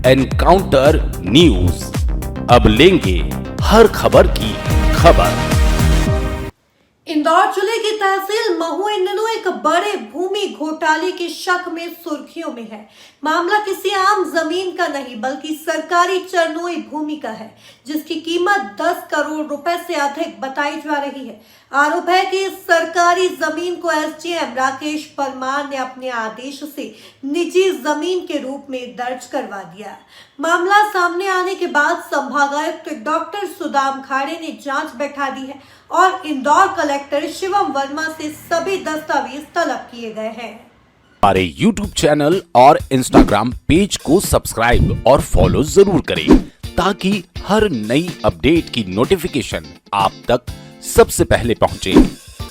Encounter news, अब लेंगे हर खबर की खबर। इंदौर जिले की तहसील महू इन दिनों एक बड़े भूमि घोटाले के शक में सुर्खियों में है। मामला किसी आम जमीन का नहीं बल्कि सरकारी चरनोई भूमि का है, जिसकी कीमत 10 करोड़ रुपए से अधिक बताई जा रही है। आरोप है कि इस सरकारी जमीन को एसडीएम राकेश परमार ने अपने आदेश से निजी जमीन के रूप में दर्ज करवा दिया। मामला सामने आने के बाद संभागायुक्त डॉक्टर सुदाम खाड़े ने जांच बैठा दी है और इंदौर कलेक्टर शिवम वर्मा से सभी दस्तावेज तलब किए गए हैं। हमारे YouTube चैनल और Instagram पेज को सब्सक्राइब और फॉलो जरूर करें ताकि हर नई अपडेट की नोटिफिकेशन आप तक सबसे पहले पहुंचे।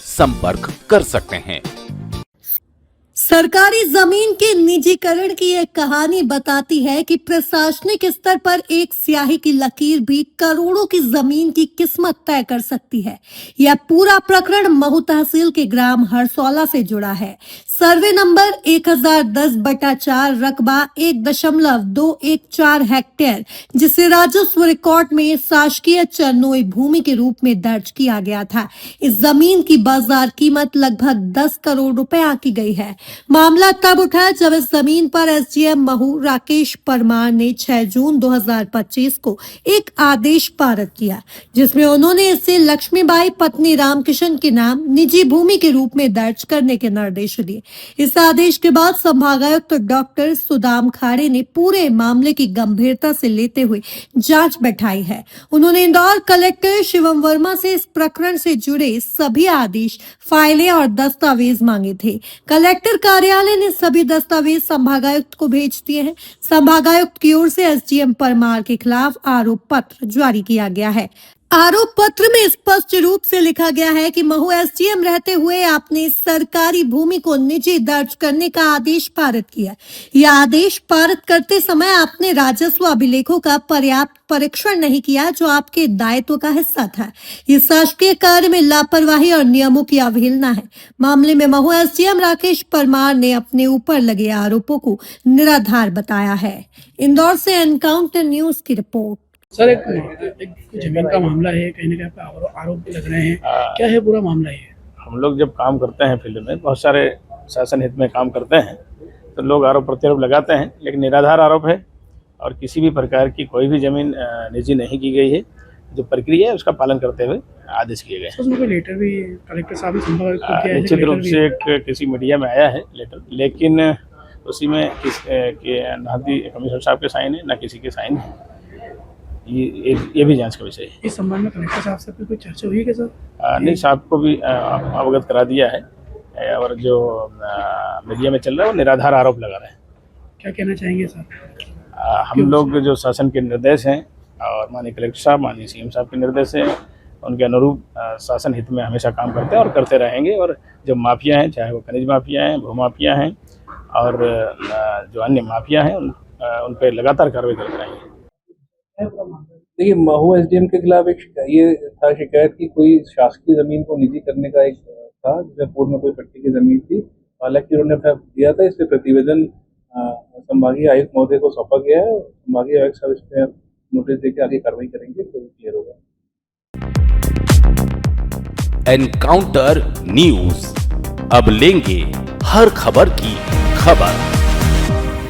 संपर्क कर सकते हैं। सरकारी जमीन के निजीकरण की एक कहानी बताती है कि प्रशासनिक स्तर पर एक स्याही की लकीर भी करोड़ों की जमीन की किस्मत तय कर सकती है। यह पूरा प्रकरण महू तहसील के ग्राम हरसौला से जुड़ा है। सर्वे नंबर 1010/4 रकबा 1.214 हेक्टेयर, जिसे राजस्व रिकॉर्ड में शासकीय चरनोई भूमि के रूप में दर्ज किया गया था। इस जमीन की बाजार कीमत लगभग 10 करोड़ रुपए आंकी गई है। मामला तब उठा जब इस जमीन पर एसडीएम महू राकेश परमार ने 6 जून 2025 को एक आदेश पारित किया, जिसमें उन्होंने इसे लक्ष्मीबाई पत्नी रामकिशन के नाम निजी भूमि के रूप में दर्ज करने के निर्देश दिए। इस आदेश के बाद संभागायुक्त डॉक्टर सुदाम खाड़े ने पूरे मामले की गंभीरता से लेते हुए जांच बैठाई है। उन्होंने इंदौर कलेक्टर शिवम वर्मा से इस प्रकरण से जुड़े सभी आदेश, फाइलें और दस्तावेज मांगे थे। कलेक्टर कार्यालय ने सभी दस्तावेज संभागायुक्त को भेज दिए हैं। संभागायुक्त की ओर से एसडीएम परमार के खिलाफ आरोप पत्र जारी किया गया है। आरोप पत्र में स्पष्ट रूप से लिखा गया है कि महू एसडीएम रहते हुए आपने सरकारी भूमि को निजी दर्ज करने का आदेश पारित किया। यह आदेश पारित करते समय आपने राजस्व अभिलेखों का पर्याप्त परीक्षण नहीं किया, जो आपके दायित्व का हिस्सा था। ये शासकीय कार्य में लापरवाही और नियमों की अवहेलना है। मामले में महू एसडीएम राकेश परमार ने अपने ऊपर लगे आरोपों को निराधार बताया है। इंदौर से एनकाउंटर न्यूज की रिपोर्ट। सर, एक जमीन का मामला है, कहीं ना कहीं पे आरोप भी लग रहे हैं। क्या है पूरा मामला? ये हम लोग जब काम करते हैं फील्ड में, बहुत सारे शासन हित में काम करते हैं, तो लोग आरोप प्रत्यारोप लगाते हैं, लेकिन निराधार आरोप है और किसी भी प्रकार की कोई भी जमीन निजी नहीं की गई है। जो प्रक्रिया है उसका पालन करते हुए आदेश किए गए। उसमें कोई लेटर भी कलेक्टर साहब ने संभागायुक्त को दिया है? निश्चित रूप से एक किसी मीडिया में आया है लेटर, लेकिन उसी में ना कमिश्नर साहब के साइन है, ना किसी के साइन है। ये भी जांच का विषय है। इस संबंध में कलेक्टर साहब से कोई चर्चा हुई है सर? नहीं, साहब को भी अवगत करा दिया है और जो मीडिया में चल रहा है वो निराधार आरोप लगा रहे हैं। क्या कहना चाहेंगे सर? हम लोग जो शासन के निर्देश हैं और माननीय कलेक्टर साहब, माननीय सीएम साहब के निर्देश हैं, उनके अनुरूप शासन हित में हमेशा काम करते हैं और करते रहेंगे। और जो माफिया हैं, चाहे वो खनिज माफिया हैं, भू माफिया हैं और जो अन्य माफिया हैं, उन पर लगातार कार्रवाई करते रहेंगे। देखिए, महू एसडीएम के खिलाफ एक ये था शिकायत कि कोई शासकीय जमीन को निजी करने का एक था, जिसमें पूर्व में कोई पट्टी की जमीन थी। हालांकि उन्होंने दिया था, इससे प्रतिवेदन संभागीय आयुक्त महोदय को सौंपा गया है। संभागीय आयुक्त साहब इसमें नोटिस देकर आगे कार्रवाई करेंगे तो क्लियर होगा। एनकाउंटर न्यूज, अब लेंगे हर खबर की खबर।